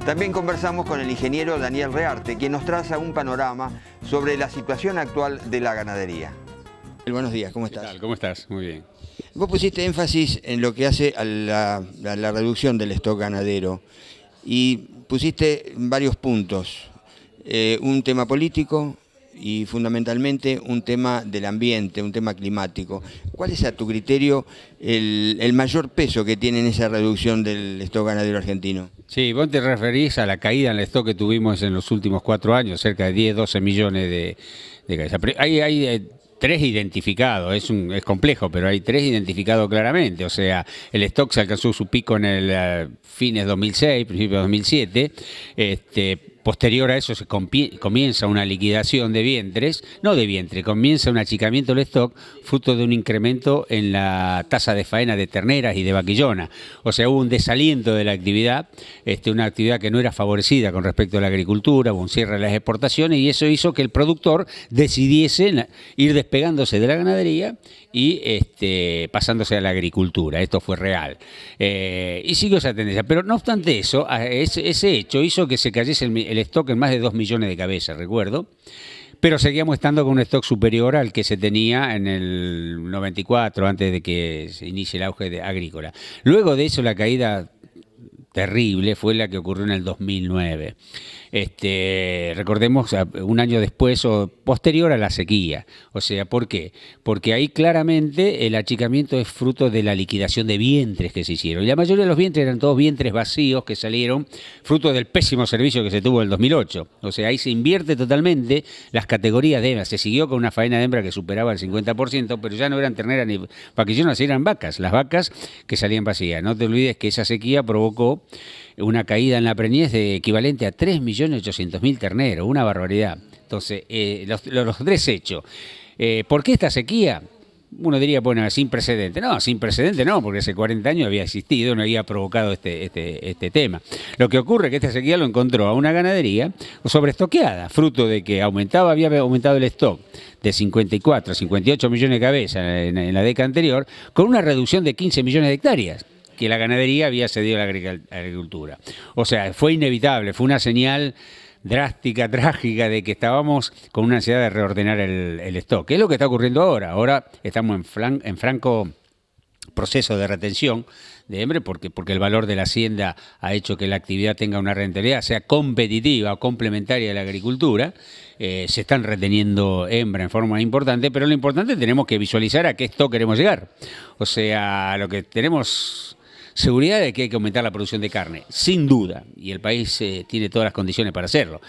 También conversamos con el ingeniero Daniel Rearte, quien nos traza un panorama sobre la situación actual de la ganadería. Buenos días, ¿cómo estás? ¿Qué tal? ¿Cómo estás? Muy bien. Vos pusiste énfasis en lo que hace a la reducción del stock ganadero y pusiste varios puntos. Un tema político y fundamentalmente un tema del ambiente, un tema climático. ¿Cuál es a tu criterio el mayor peso que tiene en esa reducción del stock ganadero argentino? Sí, vos te referís a la caída en el stock que tuvimos en los últimos 4 años, cerca de 10, 12 millones de cabezas. Hay 3 identificados, es complejo, pero hay 3 identificados claramente. O sea, el stock se alcanzó su pico en el fines 2006, principios de 2007. Posterior a eso se comienza una liquidación de vientres, no de vientre, comienza un achicamiento del stock, fruto de un incremento en la tasa de faena de terneras y de vaquillona. O sea, hubo un desaliento de la actividad, una actividad que no era favorecida con respecto a la agricultura, hubo un cierre de las exportaciones y eso hizo que el productor decidiese ir despegándose de la ganadería y pasándose a la agricultura. Esto fue real. Y siguió esa tendencia. Pero no obstante eso, ese hecho hizo que se cayese el stock en más de 2 millones de cabezas, recuerdo. Pero seguíamos estando con un stock superior al que se tenía en el 94, antes de que se inicie el auge agrícola. Luego de eso, la caída terrible fue la que ocurrió en el 2009. Recordemos, un año después o posterior a la sequía. O sea, ¿por qué? Porque ahí claramente el achicamiento es fruto de la liquidación de vientres que se hicieron. Y la mayoría de los vientres eran todos vientres vacíos que salieron fruto del pésimo servicio que se tuvo en el 2008. O sea, ahí se invierte totalmente las categorías de hembra. Se siguió con una faena de hembra que superaba el 50%, pero ya no eran terneras ni vaquillonas, eran vacas. Las vacas que salían vacías. No te olvides que esa sequía provocó una caída en la preñez de equivalente a 3.800.000 terneros, una barbaridad. Entonces, los 3 hechos. ¿Por qué esta sequía? Uno diría, bueno, sin precedente. No, sin precedente no, porque hace 40 años había existido, no había provocado este tema. Lo que ocurre es que esta sequía lo encontró a una ganadería sobreestoqueada, fruto de que había aumentado el stock de 54 a 58 millones de cabezas en la década anterior, con una reducción de 15 millones de hectáreas que la ganadería había cedido a la agricultura. O sea, fue inevitable, fue una señal drástica, trágica, de que estábamos con una ansiedad de reordenar el stock. ¿Qué es lo que está ocurriendo ahora? Ahora estamos en franco proceso de retención de hembra porque el valor de la hacienda ha hecho que la actividad tenga una rentabilidad, sea competitiva o complementaria de la agricultura. Se están reteniendo hembra en forma importante, pero lo importante tenemos que visualizar a qué stock queremos llegar. O sea, lo que tenemos seguridad de que hay que aumentar la producción de carne, sin duda, y el país tiene todas las condiciones para hacerlo.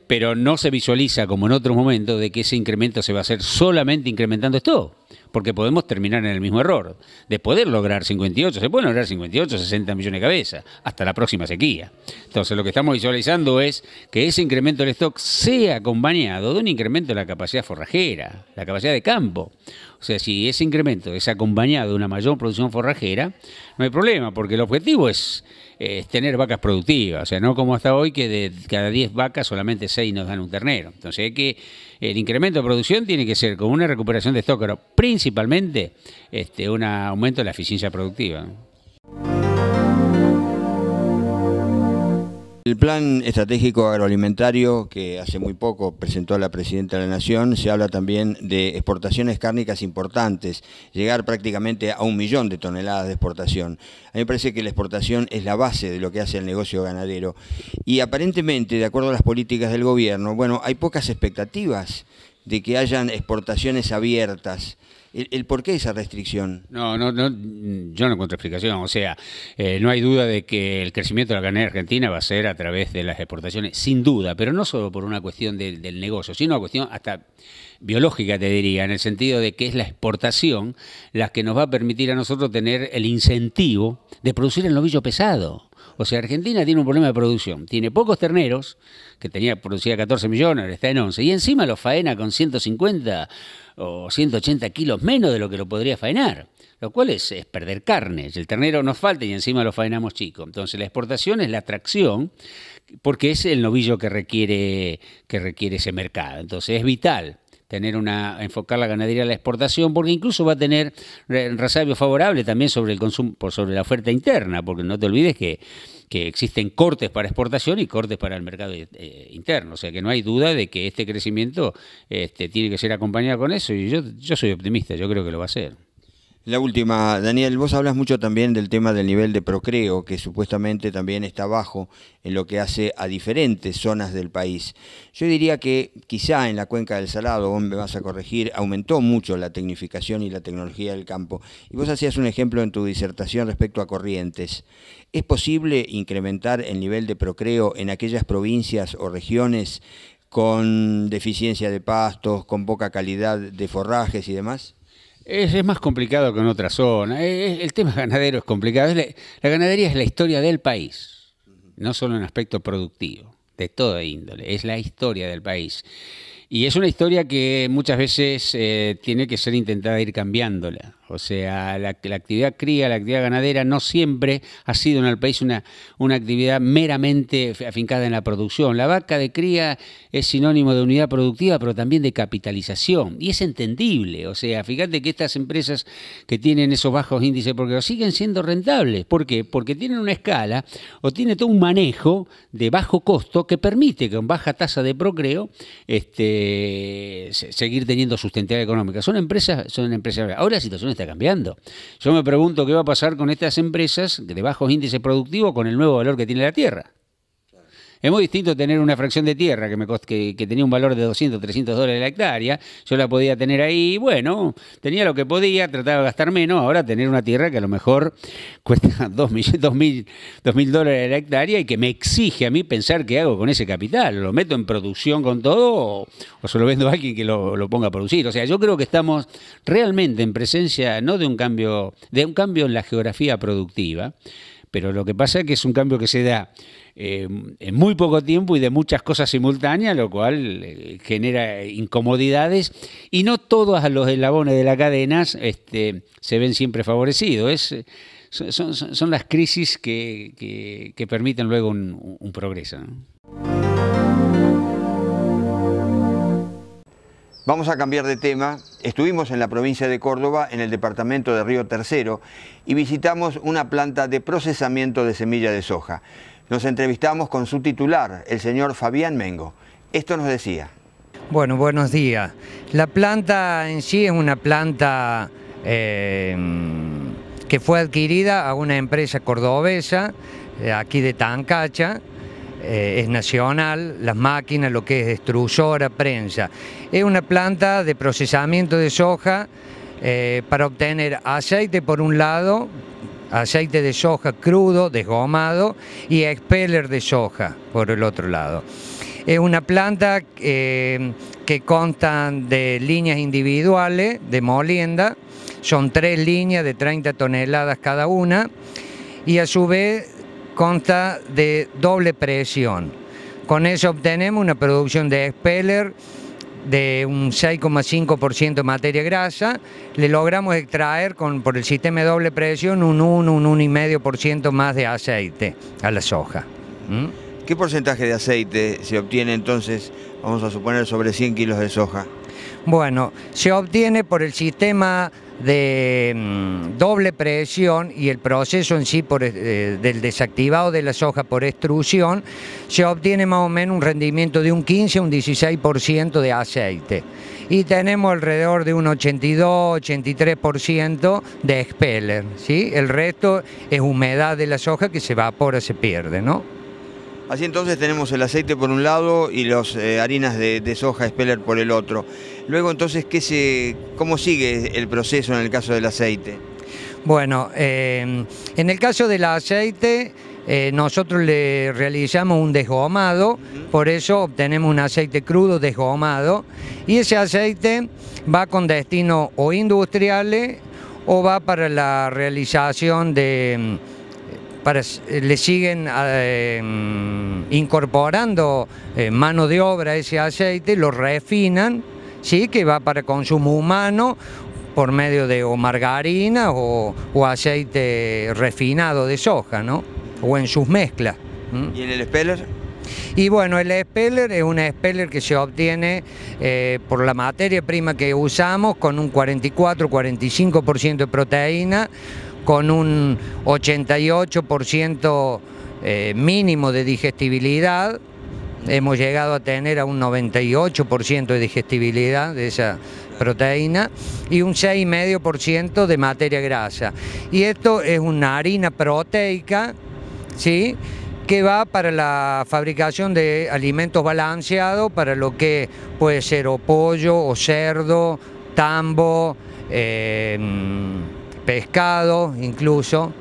Pero no se visualiza, como en otros momentos, de que ese incremento se va a hacer solamente incrementando esto, porque podemos terminar en el mismo error. De poder lograr 58, se pueden lograr 58, 60 millones de cabezas, hasta la próxima sequía. Entonces, lo que estamos visualizando es que ese incremento del stock sea acompañado de un incremento de la capacidad forrajera, la capacidad de campo. O sea, si ese incremento es acompañado de una mayor producción forrajera, no hay problema, porque el objetivo es tener vacas productivas. O sea, no como hasta hoy, que de cada 10 vacas solamente 6 nos dan un ternero. Entonces, hay que el incremento de producción tiene que ser con una recuperación de stock, pero principalmente un aumento de la eficiencia productiva. El plan estratégico agroalimentario que hace muy poco presentó la Presidenta de la Nación, se habla también de exportaciones cárnicas importantes, llegar prácticamente a 1 millón de toneladas de exportación. A mí me parece que la exportación es la base de lo que hace el negocio ganadero y aparentemente, de acuerdo a las políticas del gobierno, bueno, hay pocas expectativas de que hayan exportaciones abiertas. ¿El por qué esa restricción? No, yo no encuentro explicación. O sea, no hay duda de que el crecimiento de la ganadería argentina va a ser a través de las exportaciones, sin duda, pero no solo por una cuestión del negocio, sino una cuestión hasta biológica, te diría, en el sentido de que es la exportación la que nos va a permitir a nosotros tener el incentivo de producir el novillo pesado. O sea, Argentina tiene un problema de producción. Tiene pocos terneros, que producía 14 millones, ahora está en 11. Y encima los faena con 150 o 180 kilos menos de lo que lo podría faenar. Lo cual es perder carne. El ternero nos falta y encima lo faenamos chico. Entonces la exportación es la atracción, porque es el novillo que requiere ese mercado. Entonces es vital enfocar la ganadería a la exportación, porque incluso va a tener resabio favorable también sobre el consumo, sobre la oferta interna, porque no te olvides que existen cortes para exportación y cortes para el mercado interno, o sea que no hay duda de que este crecimiento tiene que ser acompañado con eso, y yo soy optimista, yo creo que lo va a hacer. La última, Daniel, vos hablas mucho también del tema del nivel de procreo, que supuestamente también está bajo en lo que hace a diferentes zonas del país. Yo diría que quizá en la cuenca del Salado, vos me vas a corregir, aumentó mucho la tecnificación y la tecnología del campo. Y vos hacías un ejemplo en tu disertación respecto a Corrientes. ¿Es posible incrementar el nivel de procreo en aquellas provincias o regiones con deficiencia de pastos, con poca calidad de forrajes y demás? Es más complicado que en otra zona. El tema ganadero es complicado. La ganadería es la historia del país, no solo en aspecto productivo, de toda índole. Es la historia del país. Y es una historia que muchas veces tiene que ser intentada ir cambiándola. O sea, la actividad cría, la actividad ganadera no siempre ha sido en el país una actividad meramente afincada en la producción. La vaca de cría es sinónimo de unidad productiva, pero también de capitalización. Y es entendible. O sea, fíjate que estas empresas que tienen esos bajos índices de procreo siguen siendo rentables. ¿Por qué? Porque tienen una escala o tiene todo un manejo de bajo costo que permite con baja tasa de procreo seguir teniendo sustentabilidad económica. Son empresas. Ahora la situación está cambiando. Yo me pregunto qué va a pasar con estas empresas de bajos índices productivos con el nuevo valor que tiene la tierra. Es muy distinto tener una fracción de tierra que tenía un valor de 200, 300 dólares la hectárea. Yo la podía tener ahí, bueno, tenía lo que podía, trataba de gastar menos. Ahora tener una tierra que a lo mejor cuesta $2.000 la hectárea y que me exige a mí pensar qué hago con ese capital. ¿Lo meto en producción con todo o se lo vendo a alguien que lo ponga a producir? O sea, yo creo que estamos realmente en presencia no de un cambio en la geografía productiva, pero lo que pasa es que es un cambio que se da en muy poco tiempo y de muchas cosas simultáneas, lo cual genera incomodidades y no todos los eslabones de la cadena se ven siempre favorecidos. Son las crisis que permiten luego un progreso, ¿no? Vamos a cambiar de tema. Estuvimos en la provincia de Córdoba, en el departamento de Río Tercero, y visitamos una planta de procesamiento de semilla de soja. Nos entrevistamos con su titular, el señor Fabián Mengo. Esto nos decía. Bueno, buenos días. La planta en sí es una planta que fue adquirida a una empresa cordobesa, aquí de Tancacha. Es nacional, las máquinas, lo que es extrusora, prensa. Es una planta de procesamiento de soja para obtener aceite por un lado, aceite de soja crudo, desgomado, y expeller de soja por el otro lado. Es una planta que consta de líneas individuales de molienda, son 3 líneas de 30 toneladas cada una, y a su vez consta de doble presión. Con eso obtenemos una producción de expeller de un 6,5% de materia grasa. Le logramos extraer por el sistema de doble presión un 1,5% más de aceite a la soja. ¿Qué porcentaje de aceite se obtiene entonces, vamos a suponer, sobre 100 kilos de soja? Bueno, se obtiene por el sistema de doble presión y el proceso en sí del desactivado de la soja por extrusión, se obtiene más o menos un rendimiento de un 15 a un 16% de aceite. Y tenemos alrededor de un 82-83% de expeller, ¿sí? El resto es humedad de la soja que se evapora, se pierde, ¿no? Así entonces tenemos el aceite por un lado y las harinas de soja expeller por el otro. Luego entonces, ¿cómo sigue el proceso en el caso del aceite? Bueno, en el caso del aceite, nosotros le realizamos un desgomado, por eso obtenemos un aceite crudo desgomado, y ese aceite va con destino o industriales o va para la realización le siguen incorporando mano de obra a ese aceite, lo refinan, ¿sí? Que va para consumo humano por medio de o margarina o aceite refinado de soja, ¿no? O en sus mezclas. ¿Y en el expeller? Y bueno, el speller es un speller que se obtiene por la materia prima que usamos, con un 44-45% de proteína, con un 88% mínimo de digestibilidad. Hemos llegado a tener a un 98% de digestibilidad de esa proteína y un 6,5% de materia grasa. Y esto es una harina proteica, ¿sí?, que va para la fabricación de alimentos balanceados, para lo que puede ser o pollo, o cerdo, tambo, pescado incluso.